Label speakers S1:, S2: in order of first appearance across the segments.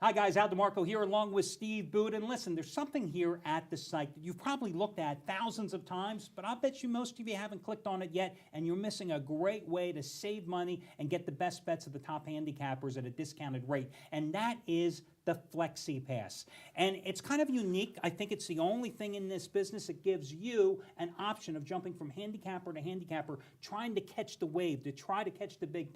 S1: Hi guys, Al DeMarco here along with Steve Budin. Listen, there's something here at the site that you've probably looked at thousands of times, but I'll bet you most of you haven't clicked on it yet, and you're missing a great way to save money and get the best bets of the top handicappers at a discounted rate, and that is the Flexi Pass. And it's kind of unique. I think it's the only thing in this business that gives you an option of jumping from handicapper to handicapper, trying to catch the wave, to try to catch the big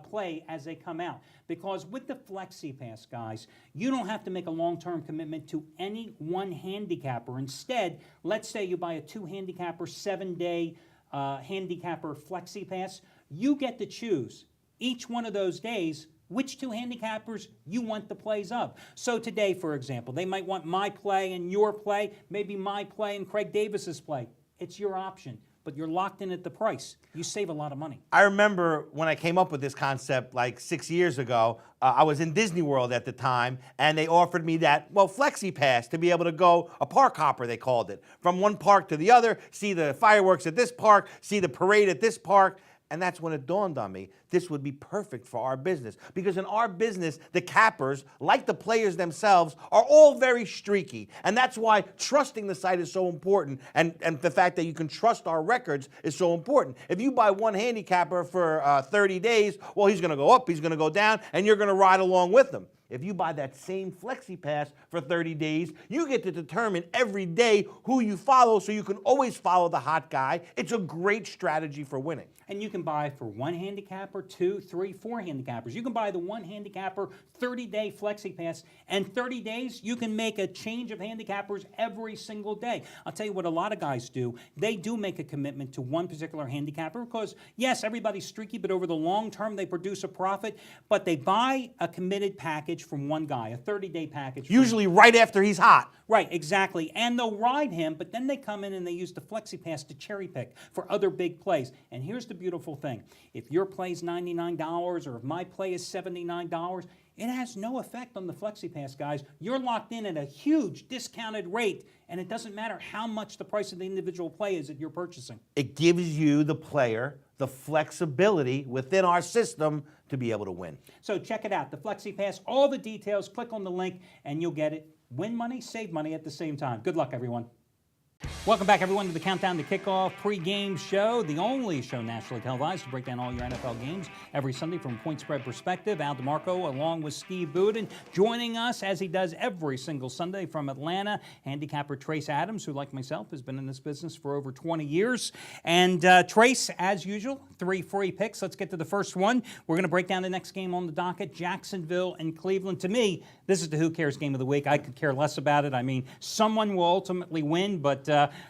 S1: play as they come out. Because with the Flexi Pass, guys, you don't have to make a long-term commitment to any one handicapper. Instead, let's say you buy a 2-handicapper, 7-day handicapper Flexi Pass. You get to choose each one of those days which 2 handicappers you want the plays of. So today, for example, they might want my play and your play, maybe my play and Craig Davis's play. It's your option, but you're locked in at the price. You save a lot of money.
S2: I remember when I came up with this concept like 6 years ago, I was in Disney World at the time, and they offered me that, Flexi Pass to be able to go, a park hopper they called it, from one park to the other, see the fireworks at this park, see the parade at this park. And that's when it dawned on me, this would be perfect for our business. Because in our business, the cappers, like the players themselves, are all very streaky. And that's why trusting the site is so important. And the fact that you can trust our records is so important. If you buy one handicapper for 30 days, he's going to go up, he's going to go down, and you're going to ride along with them. If you buy that same Flexi Pass for 30 days, you get to determine every day who you follow, so you can always follow the hot guy. It's a great strategy for winning.
S1: And you can buy for 1 handicapper, 2, 3, 4 handicappers. You can buy the 1 handicapper 30-day Flexi Pass, and 30 days you can make a change of handicappers every single day. I'll tell you what a lot of guys do. They do make a commitment to one particular handicapper because, yes, everybody's streaky, but over the long term they produce a profit. But they buy a committed package from one guy, a 30-day package.
S2: Usually right after he's hot.
S1: Right, exactly. And they'll ride him, but then they come in and they use the Flexi Pass to cherry pick for other big plays. And here's the beautiful thing. If your play's $99 or if my play is $79, it has no effect on the Flexi Pass, guys. You're locked in at a huge discounted rate, and it doesn't matter how much the price of the individual play is that you're purchasing.
S2: It gives you, the player, the flexibility within our system to be able to win.
S1: So check it out, the Flexi Pass, all the details, click on the link, and you'll get it. Win money, save money at the same time. Good luck, everyone. Welcome back, everyone, to the Countdown to Kickoff pregame show, the only show nationally televised to break down all your NFL games every Sunday from a point spread perspective. Al DeMarco, along with Steve Budin, joining us as he does every single Sunday from Atlanta. Handicapper Trace Adams, who, like myself, has been in this business for over 20 years. And Trace, as usual, 3 free picks. Let's get to the first one. We're going to break down the next game on the docket, Jacksonville and Cleveland. To me, this is the Who Cares game of the week. I could care less about it. I mean, someone will ultimately win, but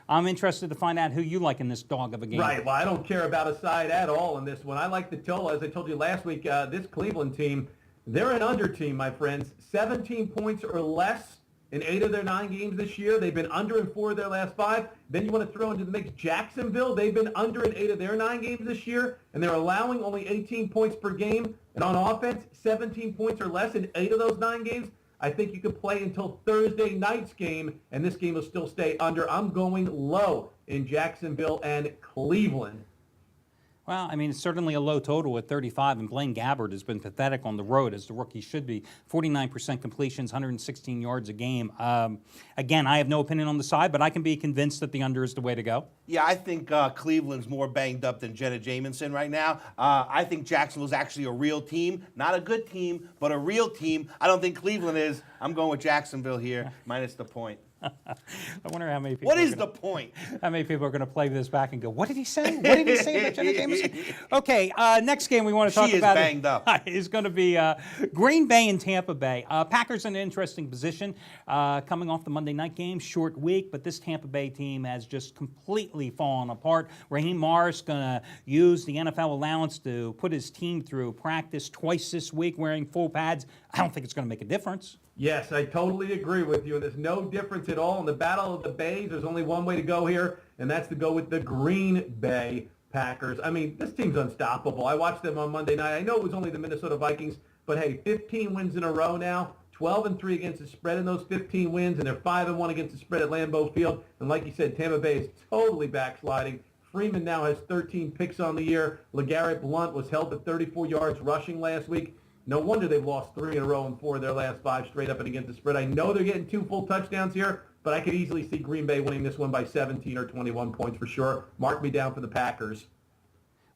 S1: I'm interested to find out who you like in this dog of a game.
S3: Right. Well, I don't care about a side at all in this one. I like the total. As I told you last week, this Cleveland team, they're an under team, my friends. 17 points or less in 8 of their 9 games this year. They've been under in 4 of their last 5. Then you want to throw into the mix Jacksonville. They've been under in 8 of their 9 games this year, and they're allowing only 18 points per game. And on offense, 17 points or less in 8 of those 9 games. I think you could play until Thursday night's game, and this game will still stay under. I'm going low in Jacksonville and Cleveland.
S1: Well, I mean, it's certainly a low total at 35, and Blaine Gabbert has been pathetic on the road, as the rookie should be. 49% completions, 116 yards a game. Again, I have no opinion on the side, but I can be convinced that the under is the way to go.
S2: Yeah, I think Cleveland's more banged up than Jenna Jameson right now. I think Jacksonville's actually a real team. Not a good team, but a real team. I don't think Cleveland is. I'm going with Jacksonville here, minus the point.
S1: I wonder how many people.
S2: What is the point?
S1: How many people are going to play this back and go, "What did he say? What did he say about Jenna Jameson?" Okay, next game we want to talk about
S2: banged up.
S1: is going to be Green Bay and Tampa Bay. Packers in an interesting position, coming off the Monday night game, short week, but this Tampa Bay team has just completely fallen apart. Raheem Morris going to use the NFL allowance to put his team through practice twice this week, wearing full pads. I don't think it's going to make a difference.
S3: Yes, I totally agree with you. There's no difference at all in the Battle of the Bays. There's only one way to go here, and that's to go with the Green Bay Packers. I mean, this team's unstoppable. I watched them on Monday night. I know it was only the Minnesota Vikings, but hey, 15 wins in a row now, 12-3 against the spread in those 15 wins, and they're 5-1 against the spread at Lambeau Field. And like you said, Tampa Bay is totally backsliding. Freeman now has 13 picks on the year. LeGarrette Blount was held to 34 yards rushing last week. No wonder they've lost 3 in a row and 4 of their last 5 straight up and against the spread. I know they're getting 2 full touchdowns here, but I could easily see Green Bay winning this one by 17 or 21 points for sure. Mark me down for the Packers.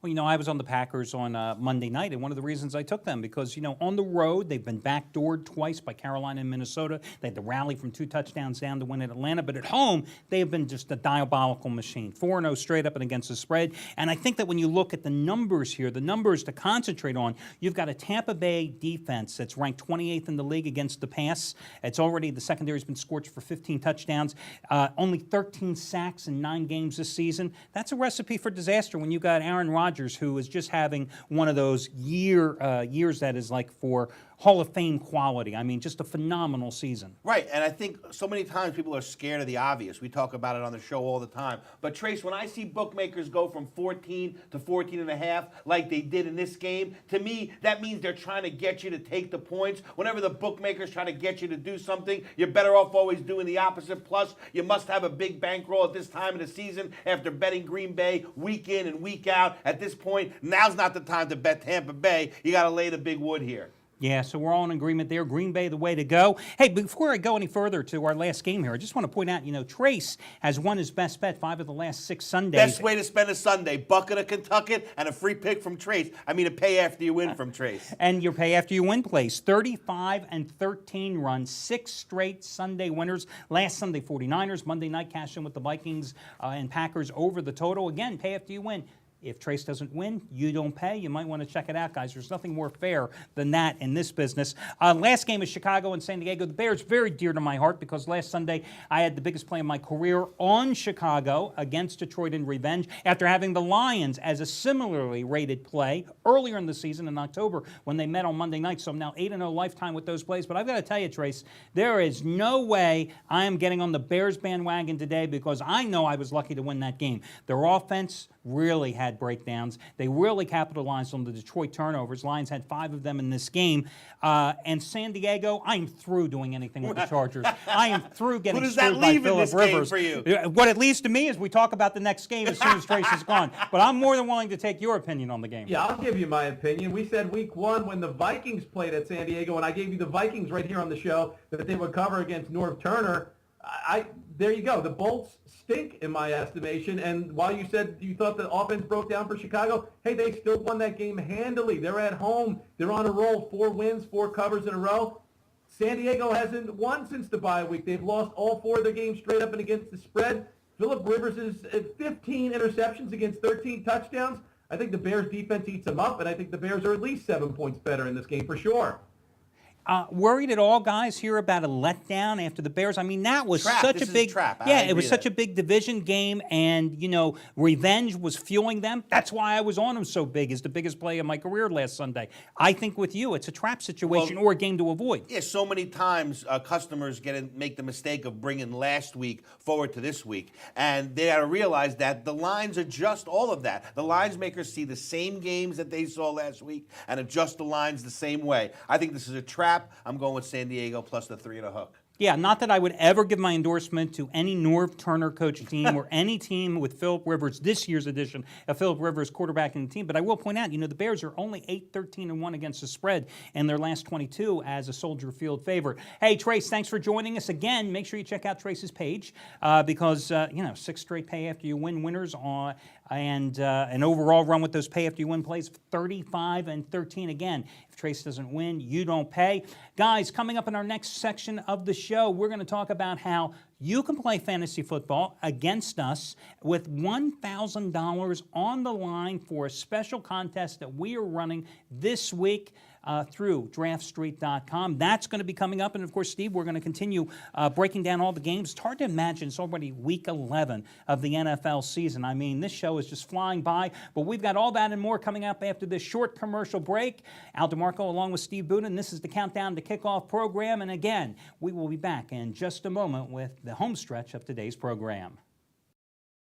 S1: Well, I was on the Packers on Monday night, and one of the reasons I took them because, on the road, they've been backdoored twice by Carolina and Minnesota. They had to rally from 2 touchdowns down to win at Atlanta, but at home, they have been just a diabolical machine. 4-0 straight up and against the spread, and I think that when you look at the numbers here, the numbers to concentrate on, you've got a Tampa Bay defense that's ranked 28th in the league against the pass. It's already, the secondary's been scorched for 15 touchdowns, only 13 sacks in 9 games this season. That's a recipe for disaster when you got Aaron Rodgers, who is just having one of those years that is like for Hall of Fame quality. I mean, just a phenomenal season.
S2: Right, and I think so many times people are scared of the obvious. We talk about it on the show all the time. But Trace, when I see bookmakers go from 14 to 14.5 like they did in this game, to me, that means they're trying to get you to take the points. Whenever the bookmakers try to get you to do something, you're better off always doing the opposite. Plus, you must have a big bankroll at this time of the season after betting Green Bay week in and week out. At this point, now's not the time to bet Tampa Bay. You got to lay the big wood here.
S1: Yeah, so we're all in agreement there. Green Bay, the way to go. Hey, before I go any further to our last game here, I just want to point out, Trace has won his best bet 5 of the last 6 Sundays.
S2: Best way to spend a Sunday, bucket of Kentucket and a free pick from Trace. I mean, a pay after you win from Trace.
S1: And your pay after you win plays. 35-13 run, 6 straight Sunday winners. Last Sunday, 49ers. Monday night, cash in with the Vikings and Packers over the total. Again, pay after you win. If Trace doesn't win, you don't pay. You might want to check it out, guys. There's nothing more fair than that in this business. Last game is Chicago and San Diego. The Bears, very dear to my heart because last Sunday I had the biggest play of my career on Chicago against Detroit in revenge after having the Lions as a similarly rated play earlier in the season in October when they met on Monday night. So I'm now 8-0 lifetime with those plays. But I've got to tell you, Trace, there is no way I am getting on the Bears bandwagon today because I know I was lucky to win that game. Their offense really had breakdowns. They really capitalized on the Detroit turnovers. Lions had 5 of them in this game. And San Diego, I am through doing anything with the Chargers. I am through getting screwed by Phillip Rivers.
S2: For you?
S1: What it leads to me is we talk about the next game as soon as Trace is gone. But I'm more than willing to take your opinion on the game.
S3: Yeah, I'll give you my opinion. We said week 1 when the Vikings played at San Diego, and I gave you the Vikings right here on the show, that they would cover against Norv Turner. There you go. The Bolts stink in my estimation. And while you said you thought the offense broke down for Chicago, hey, they still won that game handily. They're at home. They're on a roll. 4 wins, 4 covers in a row. San Diego hasn't won since the bye week. They've lost all 4 of their games straight up and against the spread. Phillip Rivers is at 15 interceptions against 13 touchdowns. I think the Bears defense eats them up, and I think the Bears are at least 7 points better in this game for sure.
S1: Worried at all, guys, here about a letdown after the Bears? I mean, that was such a big
S2: trap.
S1: Yeah, it was such a big division game, and revenge was fueling them. That's why I was on them so big. Is the biggest play of my career last Sunday. I think with you, it's a trap situation or a game to avoid.
S2: Yeah, so many times customers make the mistake of bringing last week forward to this week, and they got to realize that the lines adjust all of that. The lines makers see the same games that they saw last week and adjust the lines the same way. I think this is a trap. I'm going with San Diego plus the 3 and a hook.
S1: Yeah, not that I would ever give my endorsement to any Norv Turner coach team or any team with Phillip Rivers, this year's edition of Phillip Rivers quarterbacking the team. But I will point out, the Bears are only 8-13-1 against the spread in their last 22 as a Soldier Field favorite. Hey, Trace, thanks for joining us again. Make sure you check out Trace's page because, 6 straight pay after you win winners on and an overall run with those pay after you win plays, 35-13. Again, if Trace doesn't win, you don't pay. Guys, coming up in our next section of the show, we're going to talk about how you can play fantasy football against us with $1,000 on the line for a special contest that we are running this week through draftstreet.com. That's going to be coming up. And, of course, Steve, we're going to continue breaking down all the games. It's hard to imagine it's already week 11 of the NFL season. I mean, this show is just flying by. But we've got all that and more coming up after this short commercial break. Al DeMarco along with Steve Budin. This is the Countdown to Kickoff program. And, again, we will be back in just a moment with the home stretch of today's program.